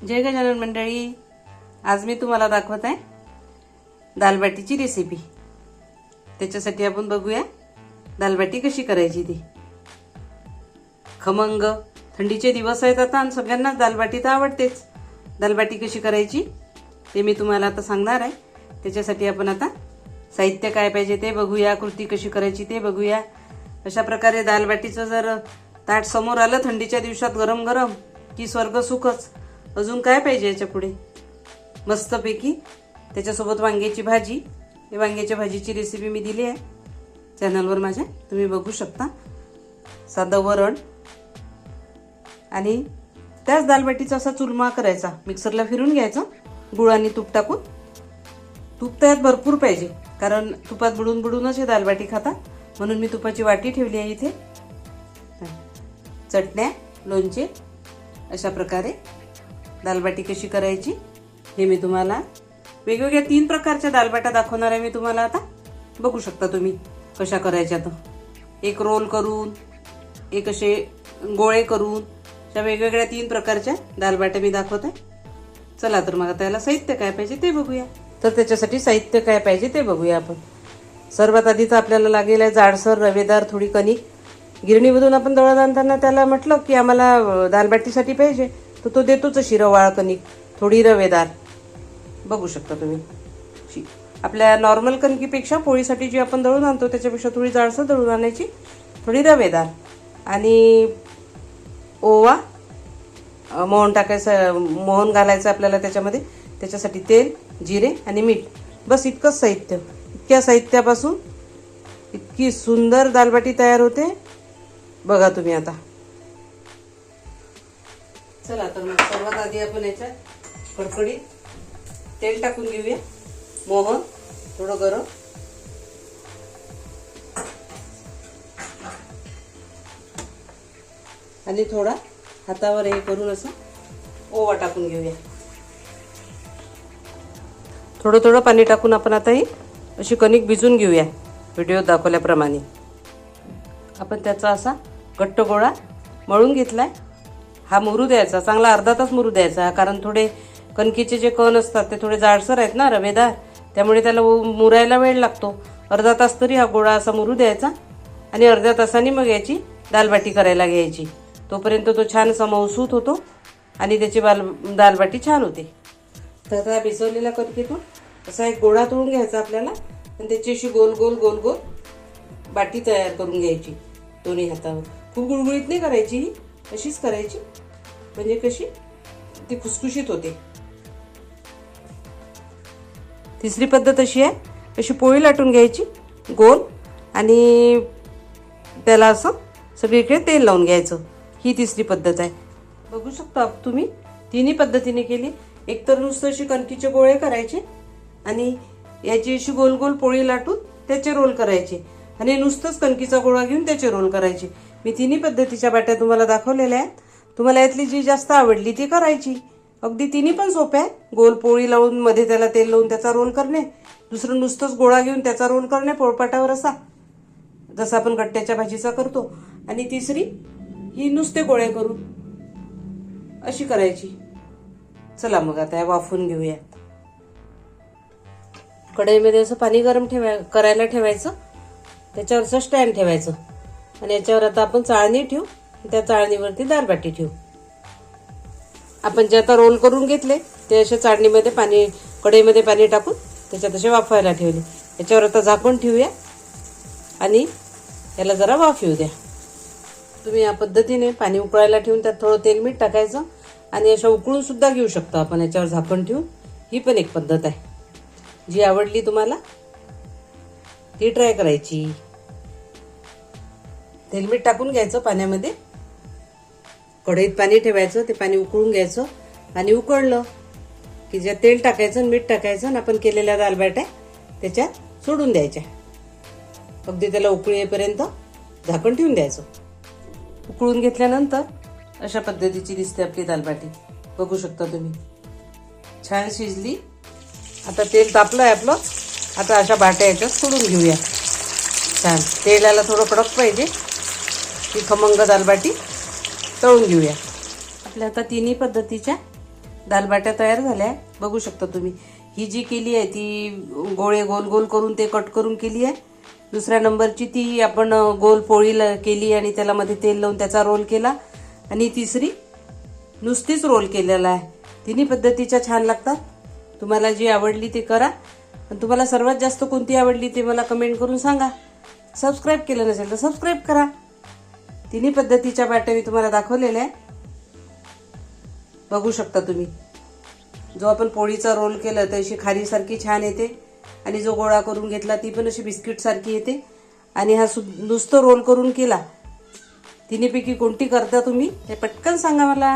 जय गजानन मंडळी, आज मी तुम्हाला दाखवत आहे दालबाटीची रेसिपी। त्याच्यासाठी आपण बघूया दालबाटी कशी करायची ती। खमंग थंडीचे दिवस आहेत आता आणि सगळ्यांना दालबाटी तर आवडतेच। दालबाटी कशी करायची ते मी तुम्हाला आता सांगणार आहे। त्याच्यासाठी आपण आता साहित्य काय पाहिजे ते बघूया, कृती कशी करायची ते बघूया। अशा प्रकारे दालबाटीचं जर ताट समोर आलं थंडीच्या दिवसात गरम गरम की स्वर्ग सुखच। अजून काय पाहिजे याच्या पुढे? मस्तपैकी त्याच्यासोबत वांग्याची भाजी। ही वांग्याच्या भाजीची रेसिपी मी दिली आहे चॅनलवर माझ्या, तुम्ही बघू शकता। साधं वरण आणि त्याच दालबाटीचा असा चुरमा करायचा, मिक्सरला फिरून घ्यायचा गुळ आणि तूप टाकून। तूप त्यात भरपूर पाहिजे कारण तुपात बुडून बुडूनच हे दालबाटी खाता, म्हणून मी तुपाची वाटी ठेवली आहे इथे। चटण्या, लोणचे, अशा प्रकारे दालबाटी कशी करायची हे मी तुम्हाला वेगवेगळ्या 3 प्रकारच्या दालबाटा दाखवणार आहे मी तुम्हाला। आता बघू शकता तुम्ही कशा करायच्या। तर एक रोल करून, एक असे गोळे करून, अशा वेगवेगळ्या 3 प्रकारच्या दालबाट्या मी दाखवत आहे। चला तर मग त्याला साहित्य काय पाहिजे ते बघूया। तर त्याच्यासाठी साहित्य काय पाहिजे ते बघूया आपण। सर्वात आधी तर आपल्याला लागेल आहे जाडसर रवेदार थोडी कणिक। गिरणीमधून आपण दळण आणताना त्याला म्हटलं की आम्हाला दालबाटीसाठी पाहिजे, तर तो देतोच अशी रवाळ कणिक, थोडी रवेदार। बघू शकता तुम्ही आपल्या नॉर्मल कणकीपेक्षा पोळीसाठी जी आपण दळून आणतो त्याच्यापेक्षा थोडी जाडसर दळून आणायची, थोडी रवेदार। आणि ओवा, मोहन टाकायचं, मोहन घालायचं आपल्याला त्याच्यामध्ये। त्याच्यासाठी तेल, जिरे आणि मीठ, बस इतकंच साहित्य। इतक्या साहित्यापासून इतकी सुंदर दालबाटी तयार होते, बघा तुम्ही आता। चला तर मग सर्वात आधी आपण याच्यात कडकडीत तेल टाकून घेऊया। मोहन थोडं गरम, आणि थोडा हातावर हे करून असं ओवा टाकून घेऊया। थोडं थोडं पाणी टाकून आपण आता ही अशी कणिक भिजून घेऊया व्हिडिओ दाखवल्याप्रमाणे। आपण त्याचा असा घट्ट गोळा मळून घेतलाय। हा मुरू द्यायचा, चांगला अर्धा तास मुरू द्यायचा, कारण थोडे कणकीचे जे कण असतात ते थोडे जाडसर आहेत ना, रवेदार, त्यामुळे त्याला मुरायला वेळ लागतो। अर्धा तास तरी हा गोळा असा मुरू द्यायचा आणि अर्ध्या तासाने मग याची दालबाटी करायला घ्यायची। तोपर्यंत तो छान समौसूत होतो आणि त्याची दालबाटी छान होते। तर आता भिजवलेल्या कणकेतून असा एक गोळा तळून घ्यायचा आपल्याला आणि त्याची अशी गोल गोल गोल गोल बाटी तयार करून घ्यायची दोन्ही हातावर। खूप गुळगुळीत नाही करायची, ही अशीच करायची, म्हणजे कशी ती खुसखुशीत होते। तिसरी पद्धत अशी आहे, अशी पोळी लाटून घ्यायची गोल आणि त्याला असं सगळीकडे तेल लावून घ्यायचं। ही तिसरी पद्धत आहे। बघू शकता तुम्ही, तिन्ही पद्धतीने केली। एक तर नुसतं अशी कणकीचे गोळे करायचे आणि याची अशी गोल गोल पोळी लाटून त्याचे रोल करायचे, आणि नुसतंच कणकीचा गोळा घेऊन त्याचे रोल करायचे। मी तिन्ही पद्धतीच्या बाट्या तुम्हाला दाखवलेल्या आहेत। तुम्हाला यातली जी जास्त आवडली ती करायची। अगदी तिन्ही पण सोपे आहे। गोल पोळी लावून मध्ये त्याला तेल लावून त्याचा रोल करणे, दुसरं नुसतंच गोळा घेऊन त्याचा रोल करणे पोळपाटावर असा, जसं आपण गट्ट्याच्या भाजीचा करतो, आणि तिसरी ही नुसते गोळे करून अशी करायची। चला मग आता वाफून घेऊया। कढईमध्ये असं पाणी गरम करायला ठेवायचं, त्याच्यावरचं स्टँड ठेवायचं, आणि याच्यावर आता आपण चाळणी ठेवू, त्या चाळणीवरती दालबाटी ठेवू। आपण जे आता रोल करून घेतले ते अशा चाळणीमध्ये पाणी, कढईमध्ये पाणी टाकून त्याच्यात असे वाफायला ठेवले। याच्यावर आता झाकण ठेवूया आणि याला जरा वाफ येऊ द्या। तुम्ही या पद्धतीने पाणी उकळायला ठेवून त्यात थोडं तेल मीठ टाकायचं आणि अशा उकळून सुद्धा घेऊ शकतो आपण याच्यावर झाकण ठेवून। ही पण एक पद्धत आहे। जी आवडली तुम्हाला ती ट्राय करायची। तेल मीठ टाकून घ्यायचं पाण्यामध्ये, कढईत पाणी ठेवायचं, ते पाणी उकळून घ्यायचं, आणि उकळलं की जे तेल टाकायचं, मीठ टाकायचं, आणि आपण केलेल्या दालबाट्या त्याच्यात सोडून द्यायच्या। अगदी त्याला उकळी येईपर्यंत झाकण ठेवून द्यायचं। उकळून घेतल्यानंतर अशा पद्धतीची दिसते आपली दालबाटी। बघू शकता तुम्ही, छान शिजली। आता तेल तापलं आहे आपलं। आता अशा बाट्या याच्यात सोडून घेऊया। छान तेलाला थोडं कडक पाहिजे, ही खमंग दालबाटी तळून घेऊया। आपल्या आता तिन्ही पद्धतीच्या दालबाट्या तयार झाल्या, बघू शकता तुम्ही. ही जी केली आहे ती गोळे गोल गोल करून ते कट करून केली आहे. दुसऱ्या नंबरची ती आपण गोल पोळी केली आणि त्याला मध्ये तेल लावून त्याचा रोल केला. आणि तिसरी नुसतीच रोल केलेला आहे. तिन्ही पद्धतीच्या छान लागतात. तुम्हाला जी आवडली ते करा. आणि तुम्हाला सर्वात जास्त कोणती आवडली ते मला कमेंट करून सांगा. सबस्क्राईब केलं नसेल तर सबस्क्राईब करा. तिन्ही पद्धतीच्या बाट्या मी तुम्हाला दाखवलेल्या आहे, बघू शकता तुम्ही. जो आपण पोळीचा रोल केला तर अशी खारीसारखी छान येते आणि जो गोळा करून घेतला ती पण अशी बिस्किटसारखी येते. आणि हा नुसतं रोल करून केला. तिन्हीपैकी कोणती करता तुम्ही हे पटकन सांगा मला.